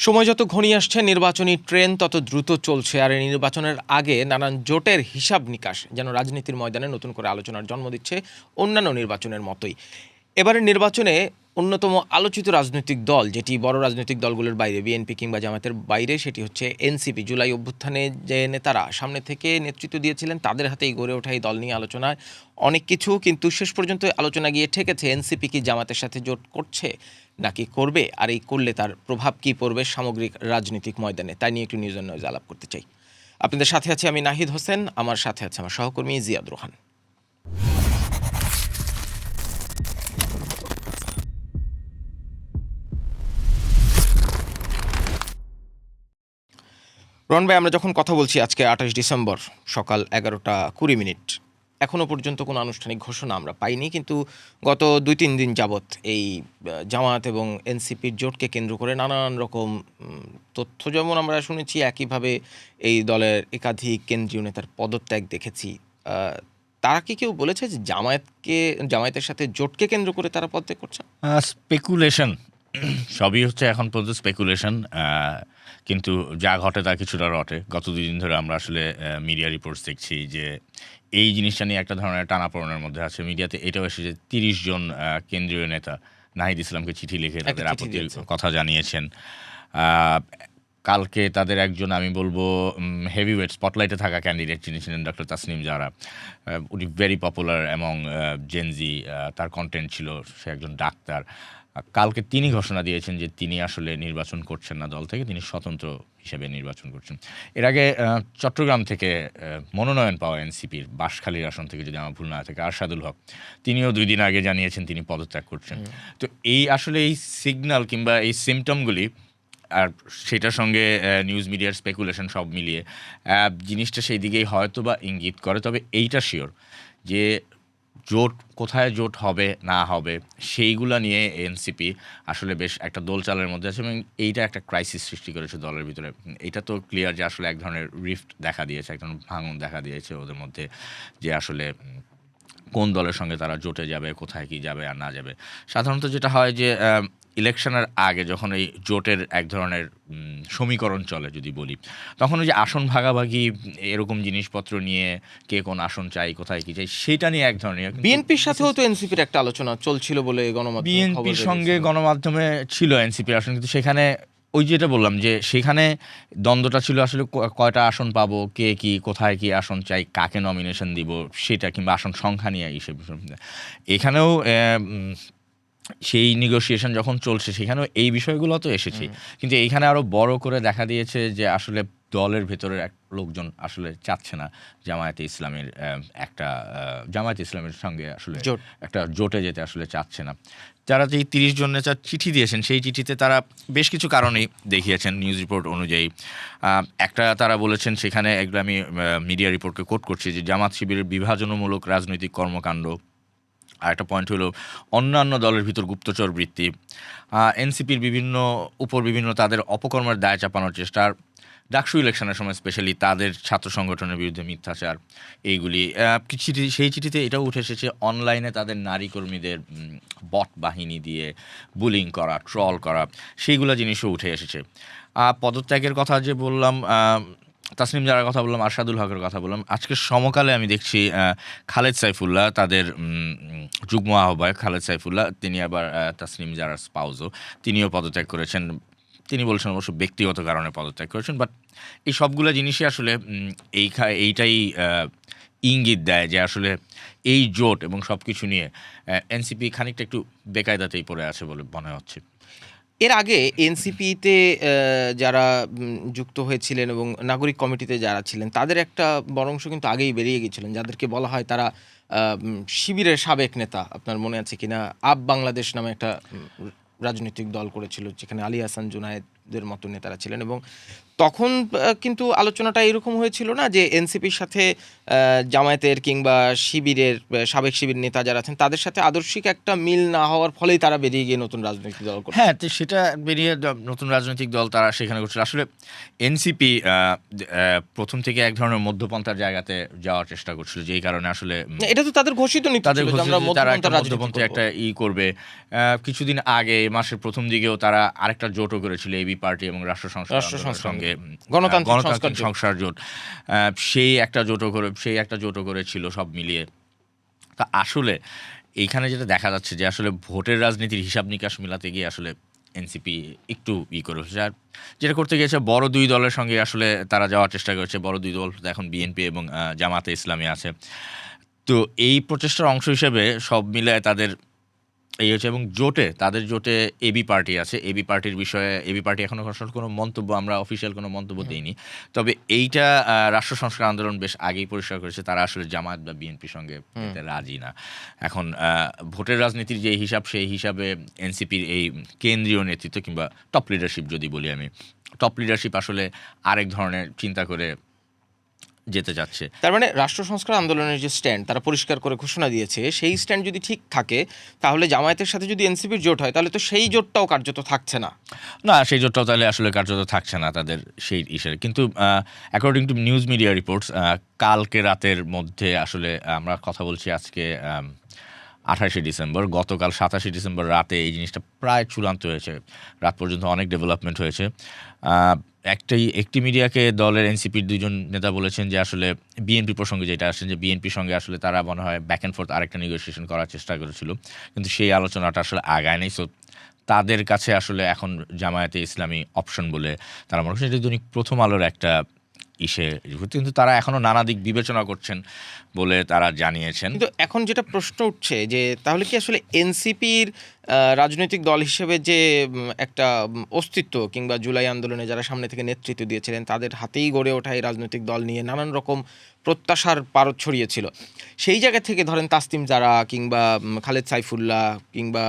সময় যত ঘনিয়ে আসছে নির্বাচনী ট্রেন তত দ্রুত চলছে, আর এই নির্বাচনের আগে নানান জোটের হিসাব নিকাশ যেন রাজনীতির ময়দানে নতুন করে আলোচনার জন্ম দিচ্ছে অন্যান্য নির্বাচনের মতোই। এবারের নির্বাচনে অন্যতম আলোচিত রাজনৈতিক দল, যেটি বড় রাজনৈতিক দলগুলোর বাইরে, বিএনপি কিংবা জামায়াতের বাইরে, সেটি হচ্ছে এনসিপি। জুলাই অভ্যুত্থানে যে নেতারা সামনে থেকে নেতৃত্ব দিয়েছিলেন তাদের হাতেই গড়ে ওঠা এই দল নিয়ে আলোচনায় অনেক কিছু, কিন্তু শেষ পর্যন্ত আলোচনা গিয়ে ঠেকেছে এনসিপি কি জামাতের সাথে জোট করছে নাকি করবে, আর এই করলে তার প্রভাব কী পড়বে সামগ্রিক রাজনৈতিক ময়দানে, তাই নিয়ে একটু নিউজ নয়েজ আলাপ করতে চাই। আপনাদের সাথে আছি আমি নাহিদ হোসেন, আমার সাথে আছে আমার সহকর্মী জিয়াদ রোহান। রন ভাই, আমরা যখন কথা বলছি আজকে 28 ডিসেম্বর সকাল 11:20, এখনও পর্যন্ত কোনো আনুষ্ঠানিক ঘোষণা আমরা পাইনি, কিন্তু গত 2-3 দিন যাবৎ এই জামায়াত এবং এনসিপির জোটকে কেন্দ্র করে নানান রকম তথ্য যেমন আমরা শুনেছি, একইভাবে এই দলের একাধিক কেন্দ্রীয় নেতার পদত্যাগ দেখেছি। তারা কি কেউ বলেছে যে জামায়াতের সাথে জোটকে কেন্দ্র করে তারা পদত্যাগ করছে? স্পেকুলেশন, সবই হচ্ছে এখন পর্যন্ত স্পেকুলেশন, কিন্তু যা ঘটে তা কিছুটা রটে। গত 2 দিন ধরে আমরা আসলে মিডিয়া রিপোর্টস দেখছি যে এই জিনিসটা নিয়ে একটা ধরনের টানাপোড়েনের মধ্যে আছে। মিডিয়াতে এটাও এসেছে 30 জন কেন্দ্রীয় নেতা নাহিদ ইসলামকে চিঠি লিখে তাদের আপত্তির কথা জানিয়েছেন। কালকে তাদের একজন, আমি বলবো হেভিওয়েট স্পটলাইটে থাকা ক্যান্ডিডেট যিনি ছিলেন ডক্টর তাসনিম জারা, উনি ভেরি পপুলার এবং জেনজি, তার কন্টেন্ট ছিল, সে একজন ডাক্তার। কালকে তিনি ঘোষণা দিয়েছেন যে তিনি আসলে নির্বাচন করছেন না দল থেকে, তিনি স্বতন্ত্র হিসেবে নির্বাচন করছেন। এর আগে চট্টগ্রাম থেকে মনোনয়ন পাওয়া এনসিপির বাঁশখালীর আসন থেকে, যদি আমার ভুল না থাকে, আরশাদুল হক, তিনিও 2 দিন আগে জানিয়েছেন তিনি পদত্যাগ করছেন। তো এই আসলে এই সিগন্যাল কিংবা এই সিমটমগুলি, আর সেটার সঙ্গে নিউজ মিডিয়ার স্পেকুলেশন সব মিলিয়ে জিনিসটা সেই দিকেই হয়তো বা ইঙ্গিত করে। তবে এইটা শিওর যে জোট, কোথায় জোট হবে না হবে সেইগুলা নিয়ে এনসিপি আসলে বেশ একটা দোলচালের মধ্যে আছে, এবং এইটা একটা ক্রাইসিস সৃষ্টি করেছে দলের ভিতরে। এটা তো ক্লিয়ার যে আসলে এক ধরনের রিফট দেখা দিয়েছে, এক ধরনের ভাঙন দেখা দিয়েছে ওদের মধ্যে, যে আসলে কোন দলের সঙ্গে তারা জোটে যাবে, কোথায় কি যাবে আর না যাবে। সাধারণত যেটা হয় যে ইলেকশনের আগে যখন এই জোটের এক ধরনের সমীকরণ চলে যদি বলি, তখন ওই যে আসন ভাগাভাগি এরকম জিনিসপত্র নিয়ে, কে কোন আসন চাই, কোথায় কি চাই, সেটা নিয়ে এক ধরনের। বিএনপির সাথেও তো এনসিপির একটা আলোচনা চলছিল বলে গণমাধ্যমে, বিএনপির সঙ্গে গণমাধ্যমে ছিল এনসিপির আসন, কিন্তু সেখানে ওই যেটা বললাম যে সেখানে দ্বন্দ্বটা ছিল আসলে কয়টা আসন পাবো, কে কি কোথায় কি আসন চাই, কাকে নমিনেশন দিব সেটা, কিংবা আসন সংখ্যা নিয়ে এইসব। এখানেও সেই নেগোসিয়েশন যখন চলছে সেখানেও এই বিষয়গুলো তো এসেছেই, কিন্তু এইখানে আরও বড় করে দেখা দিয়েছে যে আসলে দলের ভেতরের এক লোকজন আসলে চাচ্ছে না জামায়াতে ইসলামের সঙ্গে আসলে একটা জোটে যেতে আসলে চাচ্ছে না। যারা যেই 30 জন নেতা চিঠি দিয়েছেন, সেই চিঠিতে তারা বেশ কিছু কারণেই দেখিয়েছেন নিউজ রিপোর্ট অনুযায়ী। একটা তারা বলেছেন, সেখানে একটু আমি মিডিয়া রিপোর্টকে কোট করছি, যে জামাত শিবিরের বিভাজনমূলক রাজনৈতিক কর্মকাণ্ড। আর একটা পয়েন্ট হলো অন্যান্য দলের ভিতর গুপ্তচর বৃত্তি, এনসিপির বিভিন্ন তাদের অপকর্মের দায় চাপানোর চেষ্টা, আর ডাকসু ইলেকশনের সময় স্পেশালি তাদের ছাত্র সংগঠনের বিরুদ্ধে মিথ্যাচার, এইগুলি। সেই চিঠিতে এটাও উঠে এসেছে অনলাইনে তাদের নারী কর্মীদের বট বাহিনী দিয়ে বুলিং করা, ট্রল করা, সেইগুলো জিনিসও উঠে এসেছে। পদত্যাগের কথা যে বললাম, তাসনিম জারার কথা বললাম, আরশাদুল হকের কথা বললাম, আজকের সমকালে আমি দেখছি খালেদ সাইফুল্লাহ, তাদের যুগ্ম আহ্বায়ক খালেদ সাইফুল্লাহ, তিনি আবার তাসনিম জারার স্পাউজও, তিনিও পদত্যাগ করেছেন। তিনি বলছেন অবশ্য ব্যক্তিগত কারণে পদত্যাগ করেছেন, বাট এই সবগুলো জিনিসই আসলে এইটাই ইঙ্গিত দেয় যে আসলে এই জোট এবং সব কিছু নিয়ে এনসিপি খানিকটা একটু বেকায়দাতেই পড়ে আছে বলে মনে হচ্ছে। এর আগে এনসিপিতে যারা যুক্ত হয়েছিলেন এবং নাগরিক কমিটিতে যারা ছিলেন, তাদের একটা বড় অংশ কিন্তু আগেই বেরিয়ে গিয়েছিলেন, যাদেরকে বলা হয় তারা শিবিরের সাবেক নেতা। আপনার মনে আছে কিনা, আপ বাংলাদেশ নামে একটা রাজনৈতিক দল করেছিল, যেখানে আলী হাসান জুনায়েদের মতো নেতারা ছিলেন। এবং তখন কিন্তু আলোচনাটা এরকম হয়েছিল না যে এনসিপির সাথে জামায়াতের কিংবা শিবিরের সাবেক শিবির নেতা যারা আছেন তাদের সাথে আদর্শিক একটা মিল না হওয়ার ফলেই তারা বেরিয়ে গিয়ে নতুন রাজনৈতিক দল করছে। হ্যাঁ, তো সেটা বেরিয়ে নতুন রাজনৈতিক দল তারা সেখানে করছিল। আসলে এনসিপি প্রথম থেকে এক ধরনের মধ্যপন্থার জায়গাতে যাওয়ার চেষ্টা করছিল, যেই কারণে আসলে এটা তো তাদের ঘোষিত নীতি ছিল যে আমরা মধ্যপন্থী একটা করবে। কিছুদিন আগে মাসের প্রথম দিকেও তারা আরেকটা জোটও করেছিল এবি পার্টি এবং রাষ্ট্র সংস্কার রাষ্ট্র আন্দোলনের সংস্কার সঙ্গে গণতান্ত্রিক সংস্কার জোট। সংস্কার জোট, সেই একটা জোটও করেছিল সব মিলিয়ে। তা আসলে এইখানে যেটা দেখা যাচ্ছে যে আসলে ভোটের রাজনীতির হিসাব নিকাশ মিলাতে গিয়ে আসলে এনসিপি একটু করে বসেছে। আর যেটা করতে গিয়েছে বড় দুই দলের সঙ্গে আসলে তারা যাওয়ার চেষ্টা করেছে। বড় দুই দল এখন বিএনপি এবং জামাতে ইসলামী আছে। তো এই প্রচেষ্টার অংশ হিসেবে সব মিলে তাদের এই হচ্ছে, এবং তাদের জোটে এবি পার্টি আছে। এবি পার্টির বিষয়ে এবি পার্টি এখনো আসলে কোনো মন্তব্য, আমরা অফিসিয়াল কোনো মন্তব্য দিইনি। তবে এইটা রাষ্ট্র সংস্কার আন্দোলন বেশ আগেই পরিষ্কার করেছে, তারা আসলে জামায়াত বা বিএনপির সঙ্গে যেতে রাজি না। এখন ভোটের রাজনীতির যে হিসাব, সেই হিসাবে এনসিপির এই কেন্দ্রীয় নেতৃত্ব কিংবা টপ লিডারশিপ যদি বলি আমি, টপ লিডারশিপ আসলে আরেক ধরনের চিন্তা করে যেতে যাচ্ছে। তার মানে রাষ্ট্র সংস্কার আন্দোলনের যে স্ট্যান্ড তারা পরিষ্কার করে ঘোষণা দিয়েছে, সেই স্ট্যান্ড যদি ঠিক থাকে তাহলে জামায়াতের সাথে যদি এনসিপির জোট হয় তাহলে তো সেই জোটটাও কার্যত থাকছে না। না, সেই জোটটাও তাহলে আসলে কার্যত থাকছে না তাদের সেই ইসের। কিন্তু according to news media reports, কালকে রাতের মধ্যে আসলে আমরা কথা বলছি আজকে 28শে ডিসেম্বর, গতকাল 27শে ডিসেম্বর রাতে এই জিনিসটা প্রায় চূড়ান্ত হয়েছে। রাত পর্যন্ত অনেক ডেভেলপমেন্ট হয়েছে। একটি মিডিয়াকে দলের এনসিপির দুজন নেতা বলেছেন যে আসলে বিএনপি প্রসঙ্গে যেটা আসেন, যে বিএনপির সঙ্গে আসলে তারা মনে হয় ব্যাক অ্যান্ড ফোর্থ আরেকটা নেগোসিয়েশন করার চেষ্টা করেছিল, কিন্তু সেই আলোচনাটা আসলে আগায় নেই। সো তাদের কাছে আসলে এখন জামায়াতে ইসলামী অপশন বলে তারা মনে করছেন। এটা দৈনিক প্রথম আলোর একটা কিন্তু তারা এখনো নানা দিক বিবেচনা করছেন বলে তারা জানিয়েছেন। কিন্তু এখন যেটা প্রশ্ন উঠছে যে তাহলে কি আসলে এনসিপির রাজনৈতিক দল হিসেবে যে একটা অস্তিত্ব, কিংবা জুলাই আন্দোলনে যারা সামনে থেকে নেতৃত্ব দিয়েছিলেন তাদের হাতেই গড়ে ওঠা এই রাজনৈতিক দল নিয়ে নানান রকম প্রত্যাশার পারদ ছড়িয়েছিল, সেই জায়গা থেকে ধরেন তাসনিম জারা কিংবা খালেদ সাইফুল্লাহ কিংবা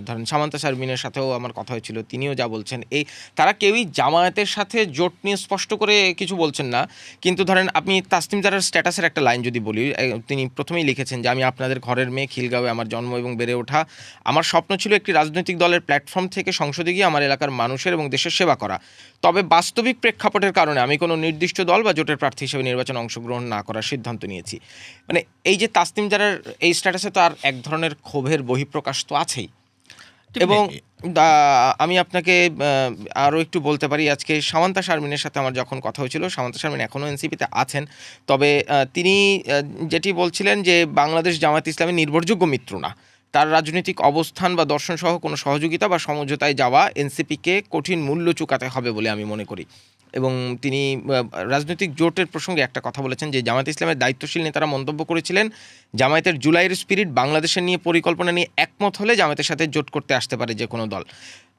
ধরেন সামান্তা শারমিনের সাথেও আমার কথা হয়েছিল, তিনিও যা বলছেন, এই তারা কেউই জামায়াতের সাথে জোট নিয়ে স্পষ্ট করে কিছু বলছেন না। কিন্তু ধরেন আপনি তাসনিম জারার স্ট্যাটাসের একটা লাইন যদি বলি, তিনি প্রথমেই লিখেছেন যে আমি আপনাদের ঘরের মেয়ে, খিলগাঁওয়ে আমার জন্ম এবং বেড়ে ওঠা। আমার স্বপ্ন ছিল একটি রাজনৈতিক দলের প্ল্যাটফর্ম থেকে সংসদে গিয়ে আমার এলাকার মানুষের এবং দেশের সেবা করা। তবে বাস্তবিক প্রেক্ষাপটের কারণে আমি কোনো নির্দিষ্ট দল বা জোটের প্রার্থী হিসেবে নির্বাচনে অংশগ্রহণ না করার সিদ্ধান্ত নিয়েছি। মানে এই যে তাসনিম জারার এই স্ট্যাটাসে তো আর এক ধরনের ক্ষোভের বহিঃপ্রকাশ তো আছেই। এবং আমি আপনাকে আরও একটু বলতে পারি, আজকে সামান্তা শারমিনের সাথে আমার যখন কথা হয়েছিল, সামান্তা শারমিন এখনও এনসিপিতে আছেন, তবে তিনি যেটি বলছিলেন যে বাংলাদেশ জামায়াত ইসলামী নির্ভরযোগ্য মিত্র না, তার রাজনৈতিক অবস্থান বা দর্শন সহ কোনো সহযোগিতা বা সমঝোতায় যাওয়া এনসিপিকে কঠিন মূল্য চুকাতে হবে বলে আমি মনে করি। এবং তিনি রাজনৈতিক জোটের প্রসঙ্গে একটা কথা বলেছেন যে জামায়াত ইসলামের দায়িত্বশীল নেতারা মন্তব্য করেছিলেন জামায়াতের জুলাইয়ের স্পিরিট বাংলাদেশের নিয়ে পরিকল্পনা নিয়ে একমত হলে জামায়াতের সাথে জোট করতে আসতে পারে যে কোনো দল।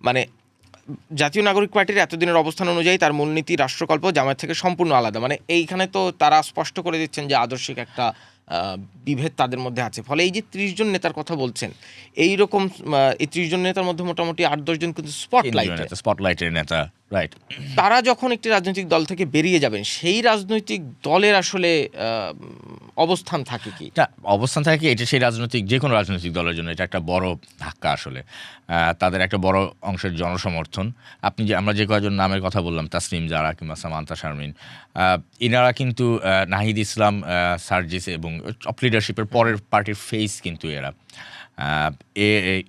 মানে জাতীয় নাগরিক পার্টির এতদিনের অবস্থান অনুযায়ী তার মূলনীতি রাষ্ট্রকল্প জামায়াত থেকে সম্পূর্ণ আলাদা। মানে এইখানে তো তারা স্পষ্ট করে দিচ্ছেন যে আদর্শিক একটা বিভেদ তাদের মধ্যে আছে। ফলে এই যে 30 জন নেতার কথা বলছেন, এইরকম এই 30 জন নেতার মধ্যে মোটামুটি 8-10 জন কিন্তু স্পটলাইটের নেতা, রাইট। তারা যখন একটি রাজনৈতিক দল থেকে বেরিয়ে যাবেন, সেই রাজনৈতিক দলের আসলে অবস্থান থাকে কি? অবস্থান থাকে, এটা সেই রাজনৈতিক যে কোনো রাজনৈতিক দলের জন্য এটা একটা বড় ধাক্কা আসলে। তাদের একটা বড় অংশের জনসমর্থন। আমরা যে কয়েকজন নামের কথা বললাম, তাসনিম জারা কিংবা সামান্তা শারমিন, ইনারা কিন্তু নাহিদ ইসলাম, সার্জিস এবং টপ লিডারশিপের পরের পার্টির ফেস কিন্তু এরা।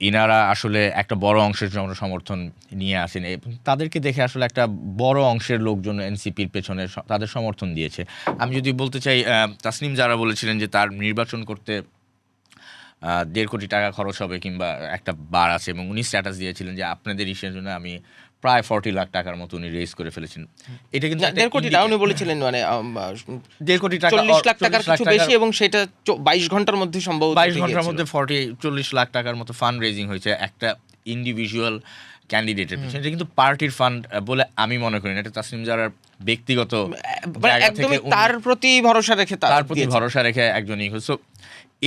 ইনারা আসলে একটা বড় অংশের জনসমর্থন নিয়ে আসেন এবং তাদেরকে দেখে আসলে একটা বড় অংশের লোকজন এনসিপির পেছনে তাদের সমর্থন দিয়েছে। আমি যদি বলতে চাই, তাসনিম যারা বলেছিলেন যে তার নির্বাচন করতে 1.5 কোটি টাকা খরচ হবে কিংবা একটা বার আছে, এবং উনি স্ট্যাটাস দিয়েছিলেন যে আপনাদের ইস্যুর জন্য আমি প্রায় 40 লাখ টাকার মতো উনি রেজ করে ফেলেছেন। এটা কিন্তু 1.5 কোটি টাকা উনি বলেছিলেন, মানে 1.5 কোটি টাকা, 40 লাখ টাকার কিছু বেশি, এবং সেটা 22 ঘন্টার মধ্যে সম্ভবত 22 ঘন্টার মধ্যে 40 লাখ টাকার মতো ফান্ড রেজিং হয়েছে একটা ইন্ডিভিজুয়াল ক্যান্ডিডেটের পিছনে। এটা কিন্তু পার্টির ফান্ড বলে আমি মনে করি না, এটা তাসনিম জারার ব্যক্তিগত একদমই তার প্রতি ভরসা রেখে একজনই। সো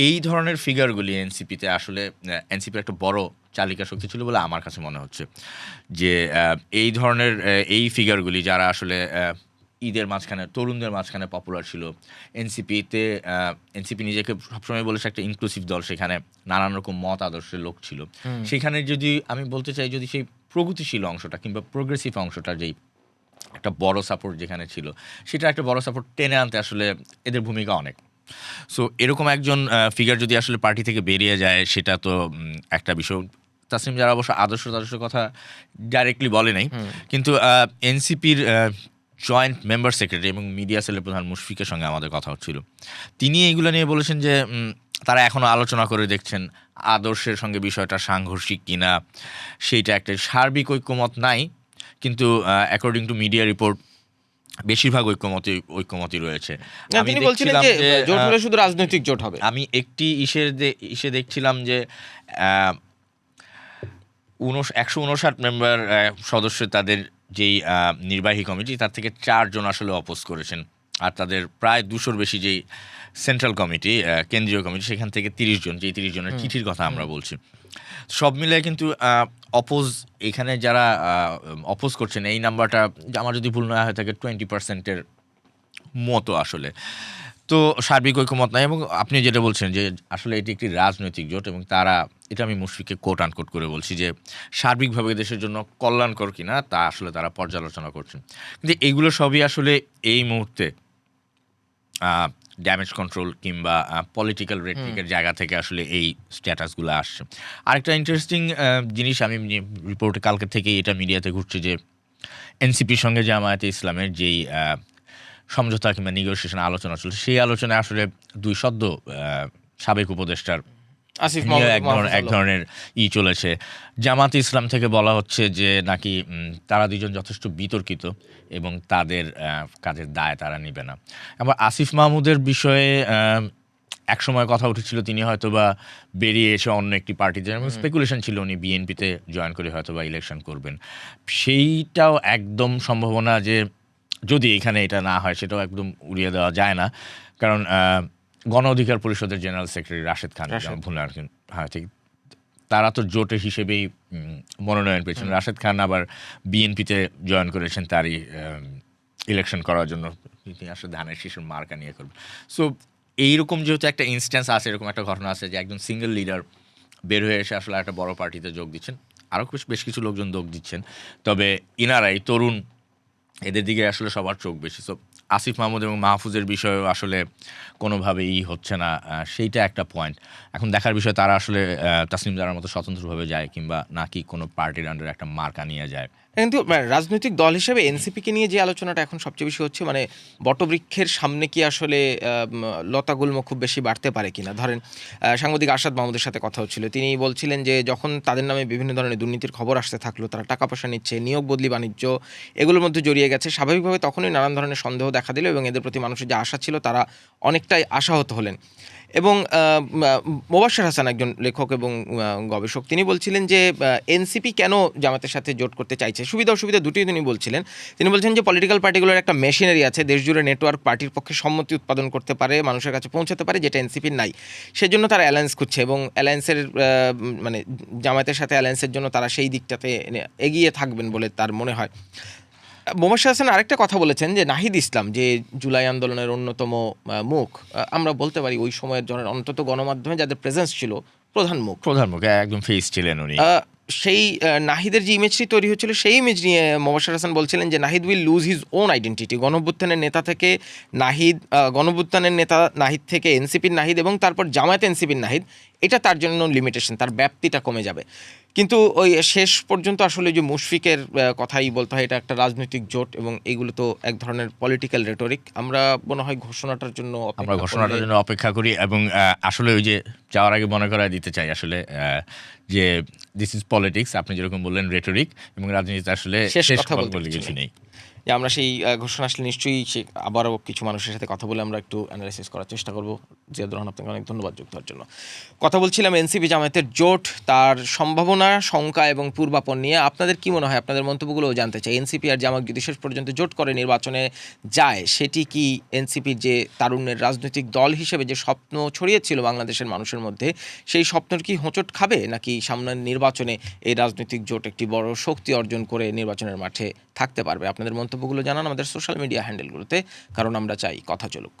এই ধরনের ফিগারগুলি এনসিপিতে আসলে এনসিপির একটা বড় চালিকা শক্তি ছিল বলে আমার কাছে মনে হচ্ছে, যে এই ধরনের এই ফিগারগুলি যারা আসলে ঈদের মাঝখানে তরুণদের মাঝখানে পপুলার ছিল। এনসিপি নিজেকে সবসময় বলেছে একটা ইনক্লুসিভ দল, সেখানে নানান রকম মত আদর্শের লোক ছিল। সেখানে যদি আমি বলতে চাই, যদি সেই প্রগতিশীল অংশটা কিংবা প্রোগ্রেসিভ অংশটা যেই একটা বড় সাপোর্ট যেখানে ছিল, সেটা একটা বড় সাপোর্ট টেনে আনতে আসলে এদের ভূমিকা অনেক। সো এরকম একজন ফিগার যদি আসলে পার্টি থেকে বেরিয়ে যায়, সেটা তো একটা বিষয়। তাসনিম যারা অবশ্য আদর্শ কথা ডাইরেক্টলি বলে নাই, কিন্তু এনসিপির জয়েন্ট মেম্বার সেক্রেটারি এবং মিডিয়া সেলের প্রধান মুশফিকের সঙ্গে আমাদের কথা হচ্ছিল। তিনি এইগুলো নিয়ে বলেছেন যে তারা এখনও আলোচনা করে দেখছেন আদর্শের সঙ্গে বিষয়টা সাংঘর্ষিক কিনা, সেইটা একটা সার্বিক ঐক্যমত নাই, কিন্তু অ্যাকর্ডিং টু মিডিয়া রিপোর্ট বেশিরভাগ ঐক্যমতই রয়েছে। তিনি বলছিলেন যে জোট হলে শুধু রাজনৈতিক জোট হবে। আমি একটি ইসে দেখছিলাম যে 159 মেম্বার সদস্য তাদের যেই নির্বাহী কমিটি, তার থেকে 4 জন আসলে অপোজ করেছেন, আর তাদের প্রায় 200-র বেশি যেই সেন্ট্রাল কমিটি, কেন্দ্রীয় কমিটি, সেখান থেকে 30 জন, যেই 30 জনের চিঠির কথা আমরা বলছি, সব মিলে কিন্তু অপোজ এখানে যারা অপোজ করছেন এই নাম্বারটা আমার যদি ভুল না হয়ে থাকে 20%-এর মতো আসলে। তো সার্বিক ঐক্যমত নাই, এবং আপনি যেটা বলছেন যে আসলে এটি একটি রাজনৈতিক জোট, এবং তারা, এটা আমি মুশফিককে কোট আনকোট করে বলছি, যে সার্বিকভাবে দেশের জন্য কল্যাণকর কিনা তা আসলে তারা পর্যালোচনা করছেন। কিন্তু এইগুলো সবই আসলে এই মুহূর্তে ড্যামেজ কন্ট্রোল কিংবা পলিটিক্যাল রেটরিকের জায়গা থেকে আসলে এই স্ট্যাটাসগুলো আসছে। আরেকটা ইন্টারেস্টিং জিনিস, আমি রিপোর্টে কালকে থেকেই এটা মিডিয়াতে ঘুরছে, যে এনসিপির সঙ্গে জামায়াতে ইসলামের যেই সমঝোতা কিংবা নিগোসিয়েশন আলোচনা চলছে, সেই আলোচনায় আসলে দুই সদ্য সাবেক উপদেষ্টার এক ধরনের চলেছে। জামাতে ইসলাম থেকে বলা হচ্ছে যে নাকি তারা দুজন যথেষ্ট বিতর্কিত এবং তাদের কাজের দায় তারা নেবে না। আবার আসিফ মাহমুদের বিষয়ে একসময় কথা উঠেছিল তিনি হয়তোবা বেরিয়ে এসে অন্য একটি পার্টিতে, এবং স্পেকুলেশন ছিল উনি বিএনপিতে জয়েন করে হয়তোবা ইলেকশন করবেন। সেইটাও একদম সম্ভাবনা যে যদি এখানে এটা না হয়, সেটাও একদম উড়িয়ে দেওয়া যায় না, কারণ গণ অধিকার পরিষদের জেনারেল সেক্রেটারি রাশেদ খান, হ্যাঁ ঠিক, তারা তো জোটের হিসেবেই মনোনয়ন পেয়েছেন। রাশেদ খান আবার বিএনপিতে জয়েন করেছেন তারই ইলেকশন করার জন্য, তিনি আসলে ধানের শীষের মার্কা নিয়ে করবেন। সো এইরকম যেহেতু একটা ইনস্ট্যান্স আছে, এরকম একটা ঘটনা আছে যে একজন সিঙ্গেল লিডার বের হয়ে এসে আসলে একটা বড় পার্টিতে যোগ দিচ্ছেন, আরও বেশ কিছু লোকজন যোগ দিচ্ছেন, তবে ইনারাই তরুণ, এদের দিকে আসলে সবার চোখ বেশি। সো আসিফ মাহমুদ এবং মাহফুজের বিষয়েও আসলে কোনোভাবেই হচ্ছে না, সেইটা একটা পয়েন্ট। এখন দেখার বিষয় তারা আসলে তাসনিম জারার মতো স্বতন্ত্রভাবে যায় কিংবা নাকি কোনো পার্টির আন্ডারে একটা মার্কা নিয়ে যায়। কিন্তু রাজনৈতিক দল হিসেবে এনসিপিকে নিয়ে যে আলোচনাটা এখন সবচেয়ে বেশি হচ্ছে, মানে বটবৃক্ষের সামনে কি আসলে লতাগুল্ম খুব বেশি বাড়তে পারে কিনা। ধরেন সাংবাদিক আরশাদ মাহমুদের সাথে কথা হচ্ছিল, তিনি বলছিলেন যে যখন তাদের নামে বিভিন্ন ধরনের দুর্নীতির খবর আসতে থাকলো, তারা টাকা পয়সা নিচ্ছে, নিয়োগ বদলি বাণিজ্য এগুলোর মধ্যে জড়িয়ে গেছে, স্বাভাবিকভাবে তখনই নানান ধরনের সন্দেহ দেখা দিল এবং এদের প্রতি মানুষের যে আশা ছিল তারা অনেকটাই আশাহত হলেন। এবং মোবাশ্বের হাসান, একজন লেখক এবং গবেষক, তিনি বলছিলেন যে এনসিপি কেন জামাতের সাথে জোট করতে চাইছে, সুবিধা অসুবিধা দুটোই তিনি বলছিলেন। তিনি বলছেন যে পলিটিক্যাল পার্টিগুলোর একটা মেশিনারি আছে, দেশজুড়ে নেটওয়ার্ক পার্টির পক্ষে সম্মতি উৎপাদন করতে পারে, মানুষের কাছে পৌঁছাতে পারে, যেটা এনসিপির নাই। সেজন্য তারা অ্যালায়েন্স খুঁজছে এবং অ্যালায়েন্সের মানে জামাতের সাথে অ্যালায়েন্সের জন্য তারা সেই দিকটাতে এগিয়ে থাকবেন বলে তার মনে হয়। মোবাশ্বের হাসান আরেকটা কথা বলেছেন যে নাহিদ ইসলাম, যে জুলাই আন্দোলনের অন্যতম মুখ, আমরা বলতে পারি ওই সময়ের জন্য অন্তত গণমাধ্যমে যাদের প্রেজেন্স ছিল, প্রধান মুখ একদম ফেস ছিলেন উনি, সেই নাহিদের যে ইমেজটি তৈরি হচ্ছিল, সেই ইমেজ নিয়ে মোবাশ্বের হাসান বলছিলেন যে Nahid will lose his own identity. গণঅভ্যুত্থানের নেতা থেকে নাহিদ, গণঅভ্যুত্থানের নেতা নাহিদ থেকে এনসিপির নাহিদ এবং তারপর জামায়াত এনসিপির নাহিদ, এটা তার জন্য লিমিটেশন, তার ব্যাপ্তিটা কমে যাবে। কিন্তু ওই শেষ পর্যন্ত আসলে যে মুশফিকের কথাই বলতে হয়, এটা একটা রাজনৈতিক জোট এবং এইগুলো তো এক ধরনের পলিটিক্যাল রেটরিক। আমরা মনে হয় ঘোষণাটার জন্য অপেক্ষা করি, এবং আসলে ওই যে যাওয়ার আগে মনে করায় দিতে চাই আসলে যে দিস ইজ পলিটিক্স, আপনি যেরকম বললেন রেটরিক, এবং রাজনীতিতে আসলে শেষ কথা বলতে কিছু নেই। যে আমরা সেই ঘোষণা আসলে নিশ্চয়ই আবারও কিছু মানুষের সাথে কথা বলে আমরা একটু অ্যানালাইসিস করার চেষ্টা করব। জিয়াদুর রহমান, আপনাকে অনেক ধন্যবাদ যুক্ত হওয়ার জন্য। কথা বলছিলাম এনসিপি জামায়াতের জোট, তার সম্ভাবনা, শঙ্কা এবং পূর্বাপন নিয়ে। আপনাদের কি মনে হয়, আপনাদের মন্তব্যগুলোও জানতে চাই। এনসিপি আর জামায়াত যদি শেষ পর্যন্ত জোট করে নির্বাচনে যায়, সেটি কি এনসিপির যে তারুণ্যের রাজনৈতিক দল হিসেবে যে স্বপ্ন ছড়িয়েছিল বাংলাদেশের মানুষের মধ্যে, সেই স্বপ্নের কি হোঁচট খাবে, নাকি সামনের নির্বাচনে এই রাজনৈতিক জোট একটি বড় শক্তি অর্জন করে নির্বাচনের মাঠে থাকতে পারবে? আপনাদের মন্তব্যগুলো জানান আমাদের সোশ্যাল মিডিয়া হ্যান্ডেলগুলোতে, কারণ আমরা চাই কথা চলুক।